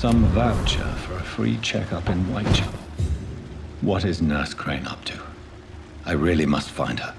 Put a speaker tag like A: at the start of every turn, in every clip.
A: Some voucher for a free checkup in Whitechapel. What is Nurse Crane up to? I really must find her.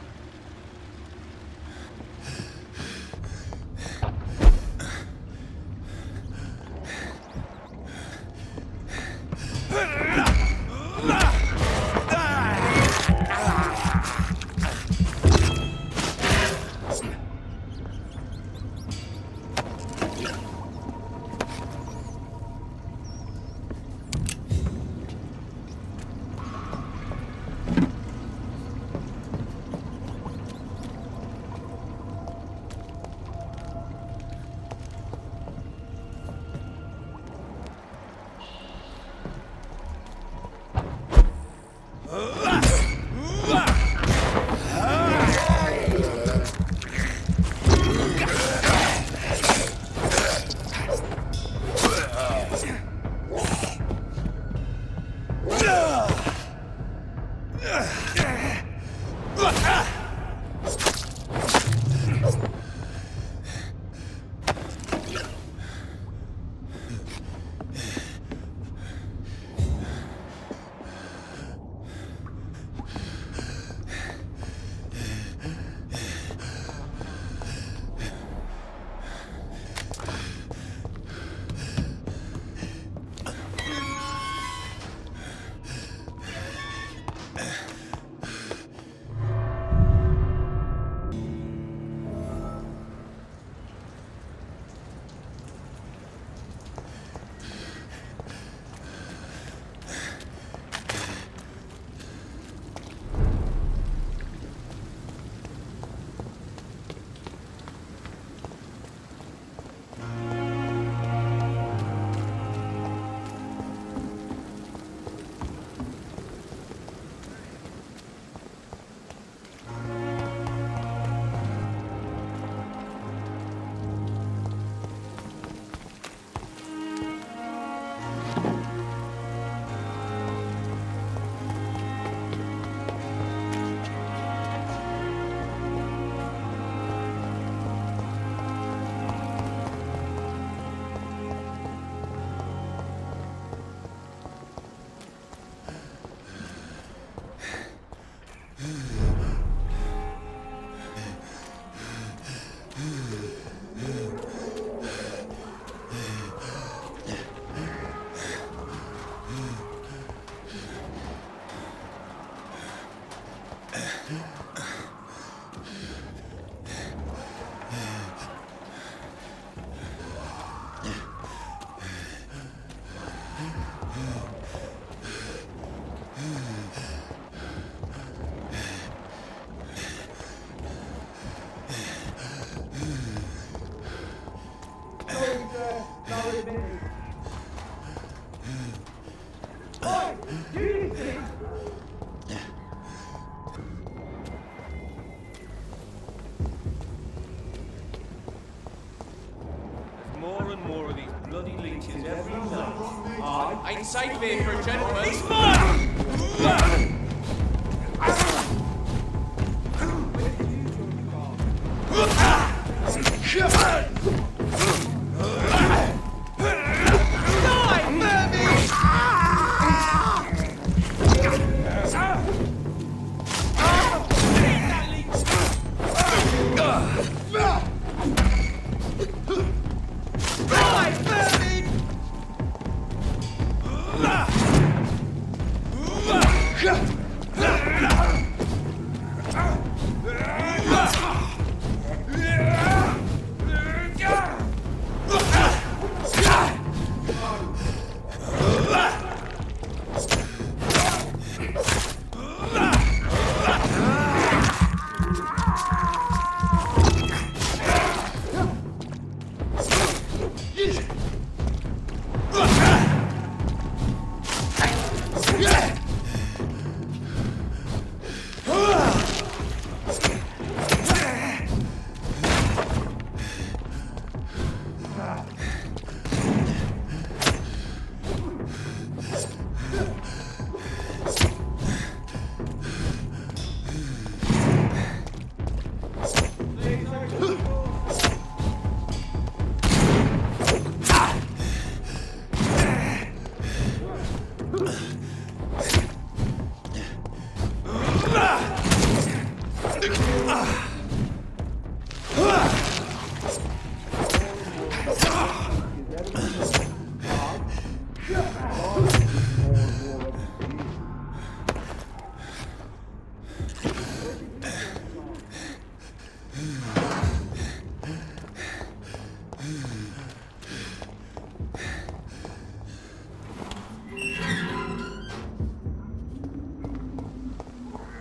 B: Ain't safe here for a gentleman. He's mine!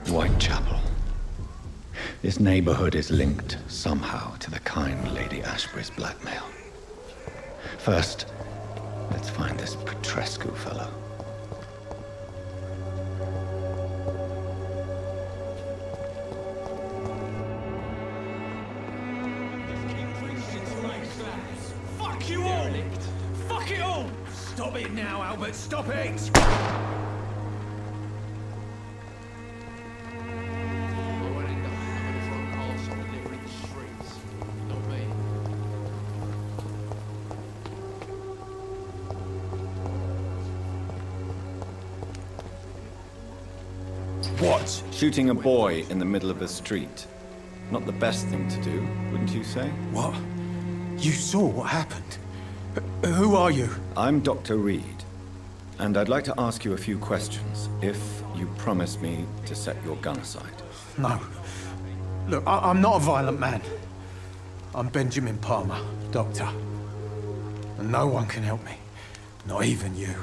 A: Whitechapel. This neighborhood is linked somehow to the kind Lady Ashbury's blackmail. First, let's find this Petrescu fellow.
C: Fuck you all! Fuck it all! Stop it now, Albert, stop it!
A: What? Shooting a boy in the middle of the street. Not the best thing to do, wouldn't you say?
C: What? You saw what happened? Who are you?
A: I'm Dr. Reed, and I'd like to ask you a few questions, if you promise me to set your gun aside.
C: No. Look, I'm not a violent man. I'm Benjamin Palmer, doctor. And no one can help me. Not even you.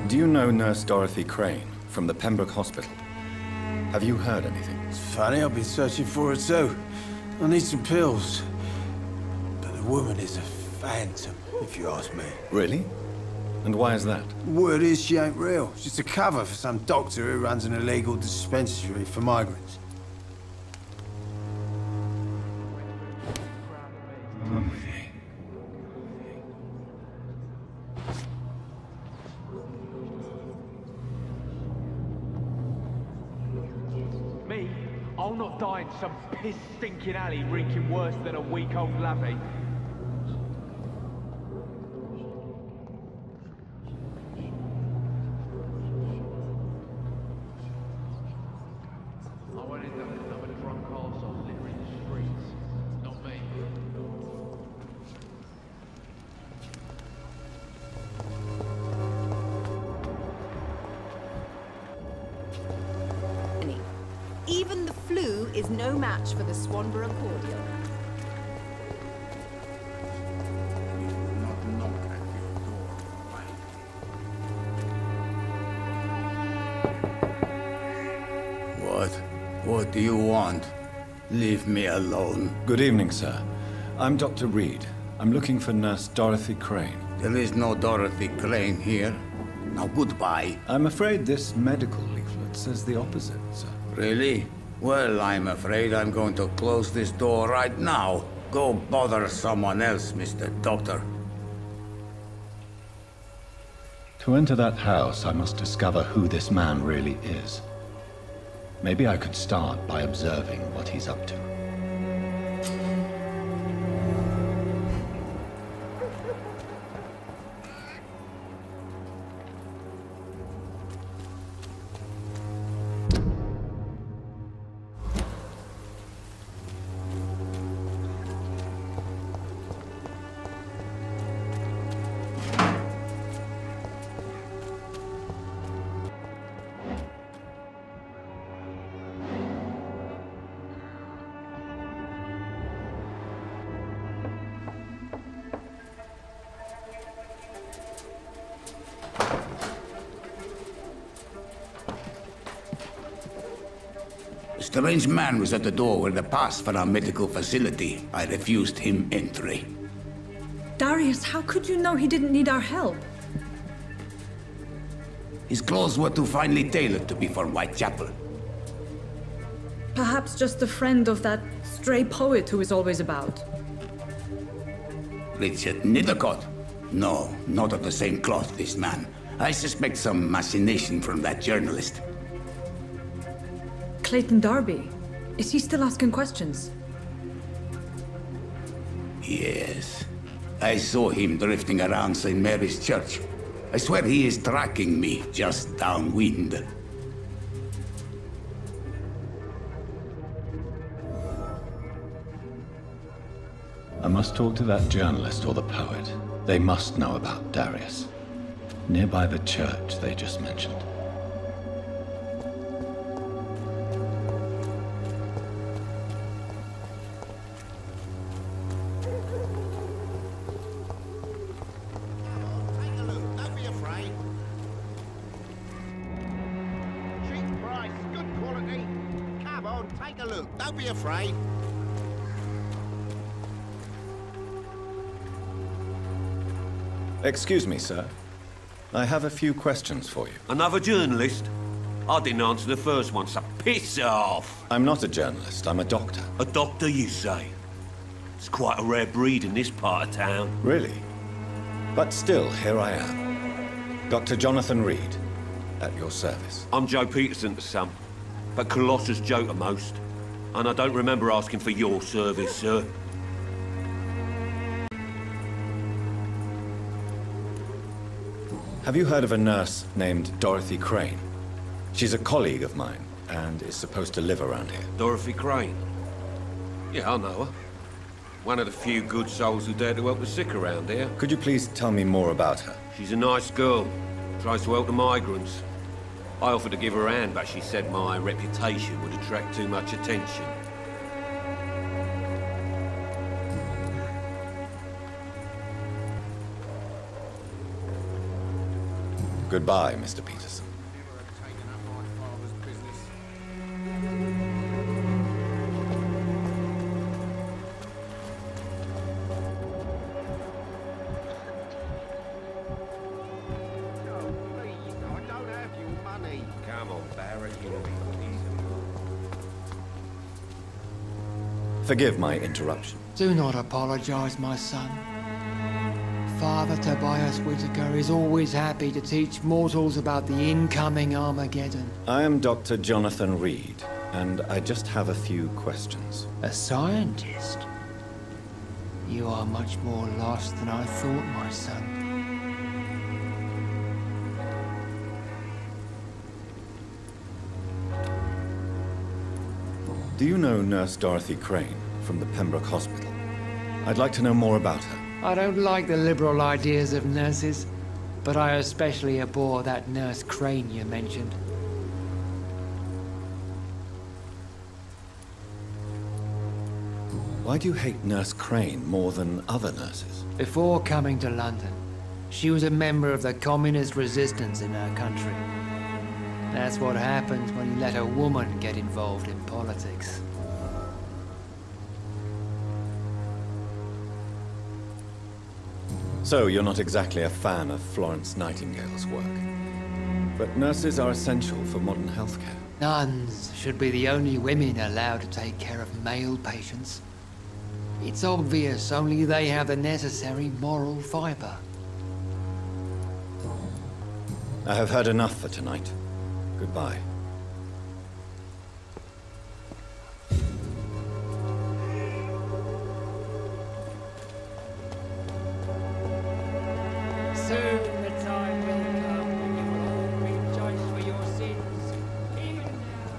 A: Do you know Nurse Dorothy Crane from the Pembroke Hospital? Have you heard anything?
C: It's funny, I've been searching for her too. I need some pills. But the woman is a phantom, if you ask me.
A: Really? And why is that?
C: Word is she ain't real. She's a cover for some doctor who runs an illegal dispensary for migrants.
B: Me? I'll not die in some piss-stinking alley reeking worse than a week-old lavvy. I won't end up with another drunk arsehole littering the streets. Not me.
D: Even the flu is no match for the Swanborough cordial.
E: What do you want? Leave me alone.
A: Good evening, sir. I'm Dr. Reed. I'm looking for Nurse Dorothy Crane.
E: There is no Dorothy Crane here. Now goodbye.
A: I'm afraid this medical leaflet says the opposite, sir.
E: Really? Well, I'm afraid I'm going to close this door right now. Go bother someone else, Mr. Doctor.
A: To enter that house, I must discover who this man really is. Maybe I could start by observing what he's up to.
E: A strange man was at the door with a pass for our medical facility. I refused him entry.
F: Darius, how could you know he didn't need our help?
E: His clothes were too finely tailored to be for Whitechapel.
F: Perhaps just a friend of that stray poet who is always about.
E: Richard NITHERCOTT? No, not of the same cloth, this man. I suspect some machination from that journalist.
F: Clayton Darby. Is he still asking questions?
E: Yes. I saw him drifting around St. Mary's Church. I swear he is tracking me just downwind.
A: I must talk to that journalist or the poet. They must know about Darius. Nearby the church they just mentioned.
G: Take a look, don't be afraid. Cheap price, good quality. Come on, take a look, don't be afraid.
A: Excuse me, sir. I have a few questions for you.
H: Another journalist? I didn't answer the first one, so piss off!
A: I'm not a journalist, I'm a doctor.
H: A doctor, you say? It's quite a rare breed in this part of town.
A: Really? But still, here I am. Dr. Jonathan Reed, at your service.
H: I'm Joe Peterson to some, but Colossus Joe to most. And I don't remember asking for your service, sir.
A: Have you heard of a nurse named Dorothy Crane? She's a colleague of mine, and is supposed to live around here.
H: Dorothy Crane? Yeah, I know her. One of the few good souls who dare to help the sick around here.
A: Could you please tell me more about her?
H: She's a nice girl. Tries to help the migrants. I offered to give her a hand, but she said my reputation would attract too much attention.
A: Goodbye, Mr. Peterson.
H: Come on, Barrett,
A: Forgive my interruption.
I: Do not apologize, my son. Father Tobias Whitaker is always happy to teach mortals about the incoming Armageddon.
A: I am Dr. Jonathan Reed, and I just have a few questions.
I: A scientist? You are much more lost than I thought, my son.
A: Do you know Nurse Dorothy Crane from the Pembroke Hospital? I'd like to know more about her.
I: I don't like the liberal ideas of nurses, but I especially abhor that Nurse Crane you mentioned.
A: Why do you hate Nurse Crane more than other nurses?
I: Before coming to London, she was a member of the communist resistance in her country. That's what happens when you let a woman get involved in politics.
A: So, you're not exactly a fan of Florence Nightingale's work. But nurses are essential for modern healthcare.
I: Nuns should be the only women allowed to take care of male patients. It's obvious only they have the necessary moral fiber.
A: I have heard enough for tonight. Goodbye.
I: Soon the time will come when you will all be judged for your sins, even now.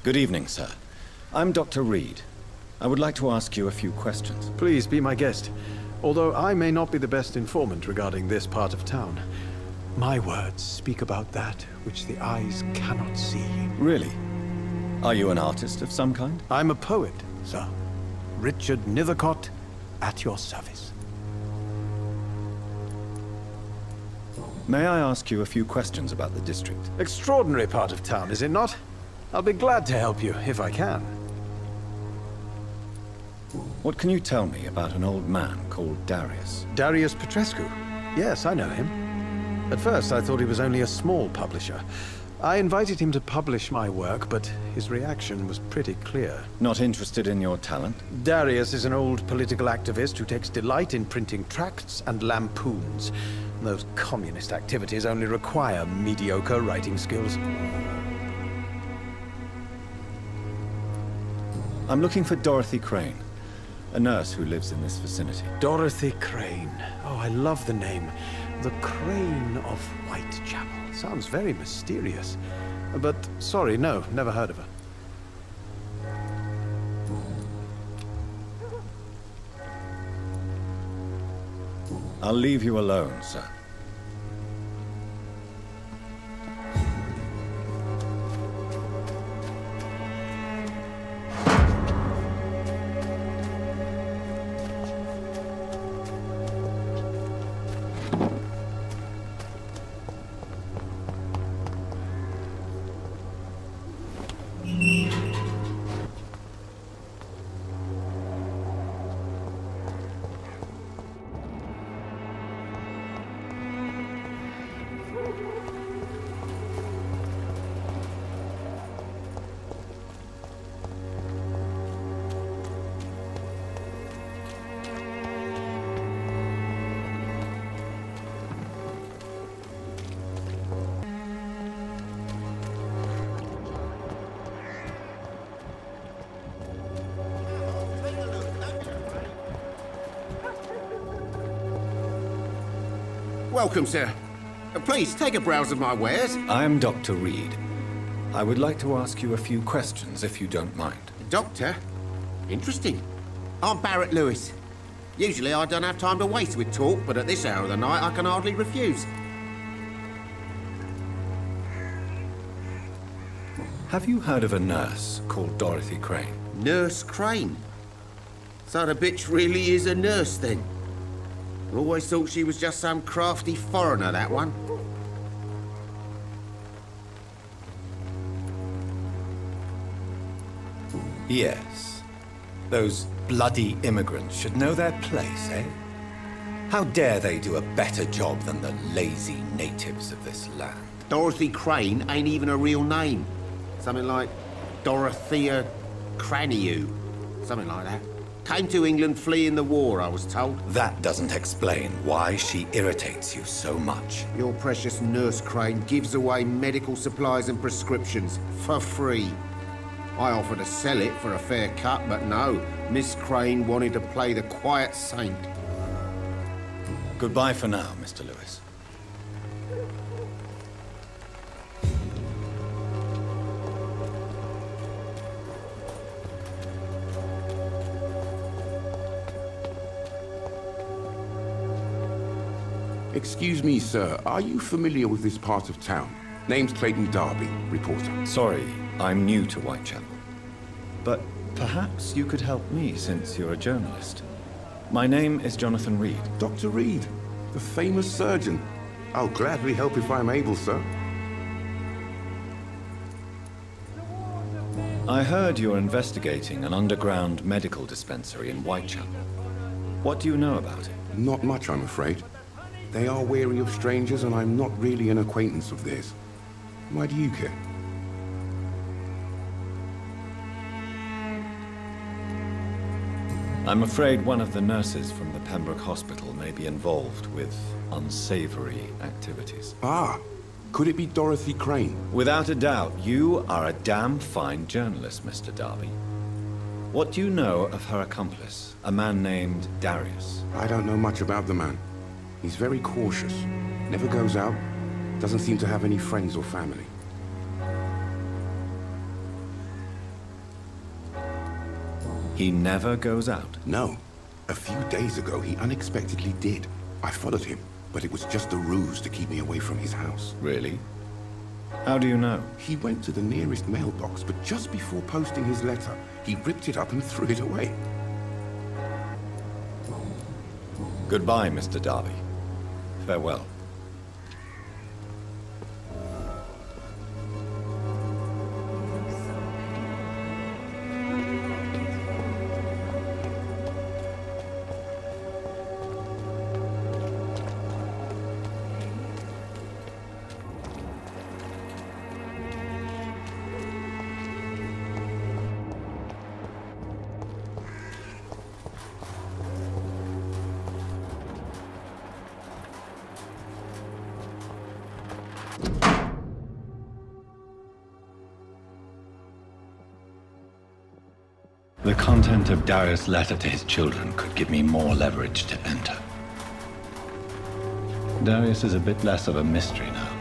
A: Good evening, sir. I'm Dr. Reed. I would like to ask you a few questions.
J: Please be my guest. Although I may not be the best informant regarding this part of town, my words speak about that which the eyes cannot see.
A: Really? Are you an artist of some kind?
J: I'm a poet, sir. Richard NITHERCOTT, at your service.
A: May I ask you a few questions about the district?
J: Extraordinary part of town, is it not? I'll be glad to help you, if I can.
A: What can you tell me about an old man called Darius?
J: Darius Petrescu? Yes, I know him. At first, I thought he was only a small publisher. I invited him to publish my work, but his reaction was pretty clear.
A: Not interested in your talent?
J: Darius is an old political activist who takes delight in printing tracts and lampoons. Those communist activities only require mediocre writing skills.
A: I'm looking for Dorothy Crane, a nurse who lives in this vicinity.
J: Dorothy Crane. Oh, I love the name. The Crane of Whitechapel. Sounds very mysterious. But, sorry, no, never heard of her.
A: I'll leave you alone, sir.
G: Welcome, sir. Please, take a browse of my wares.
A: I'm Dr. Reed. I would like to ask you a few questions, if you don't mind.
G: Doctor? Interesting. I'm Barrett Lewis. Usually I don't have time to waste with talk, but at this hour of the night I can hardly refuse.
A: Have you heard of a nurse called Dorothy Crane?
G: Nurse Crane? So the bitch really is a nurse, then? I always thought she was just some crafty foreigner, that one.
A: Yes. Those bloody immigrants should know their place, eh? How dare they do a better job than the lazy natives of this land?
G: Dorothy Crane ain't even a real name. Something like Dorothea Craniu. Something like that. Came to England fleeing the war, I was told.
A: That doesn't explain why she irritates you so much.
G: Your precious Nurse Crane gives away medical supplies and prescriptions for free. I offered to sell it for a fair cut, but no. Miss Crane wanted to play the quiet saint.
A: Goodbye for now, Mr. Lewis.
K: Excuse me, sir. Are you familiar with this part of town? Name's Clayton Darby, reporter.
A: Sorry, I'm new to Whitechapel. But perhaps you could help me, since you're a journalist. My name is Jonathan Reed.
K: Dr. Reed, the famous surgeon. I'll gladly help if I'm able, sir.
A: I heard you're investigating an underground medical dispensary in Whitechapel. What do you know about it?
K: Not much, I'm afraid. They are wary of strangers, and I'm not really an acquaintance of theirs. Why do you care?
A: I'm afraid one of the nurses from the Pembroke Hospital may be involved with unsavory activities.
K: Ah, could it be Dorothy Crane?
A: Without a doubt, you are a damn fine journalist, Mr. Darby. What do you know of her accomplice, a man named Darius?
K: I don't know much about the man. He's very cautious, never goes out, doesn't seem to have any friends or family.
A: He never goes out?
K: No. A few days ago, he unexpectedly did. I followed him, but it was just a ruse to keep me away from his house.
A: Really? How do you know?
K: He went to the nearest mailbox, but just before posting his letter, he ripped it up and threw it away.
A: Goodbye, Mr. Darby. Farewell. The content of Darius' letter to his children could give me more leverage to enter. Darius is a bit less of a mystery now.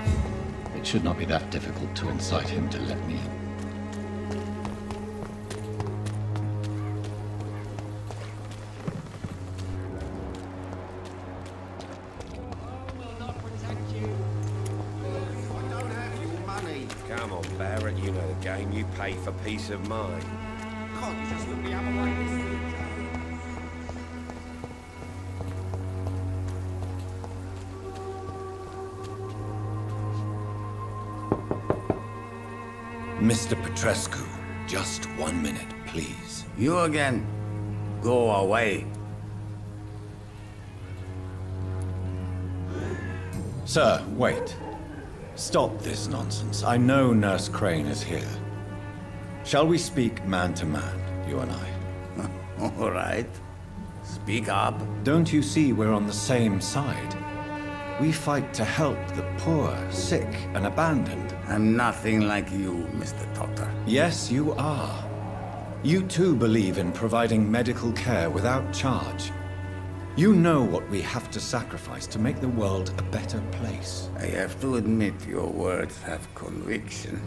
A: It should not be that difficult to incite him to let me in.
H: Come on, Barrett, you know the game. You pay for peace of mind.
G: Can't you just look the other way this week?
A: Mr. Petrescu, just 1 minute, please.
E: You again? Go away.
A: Sir, wait. Stop this nonsense. I know Nurse Crane is here. Shall we speak man to man, you and I?
E: All right. Speak up.
A: Don't you see we're on the same side? We fight to help the poor, sick, and abandoned.
E: I'm nothing like you, Mr. Doctor.
A: Yes, you are. You too believe in providing medical care without charge. You know what we have to sacrifice to make the world a better place.
E: I have to admit your words have conviction.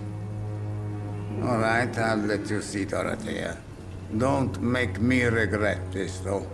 E: All right, I'll let you see, Dorothea. Don't make me regret this, though.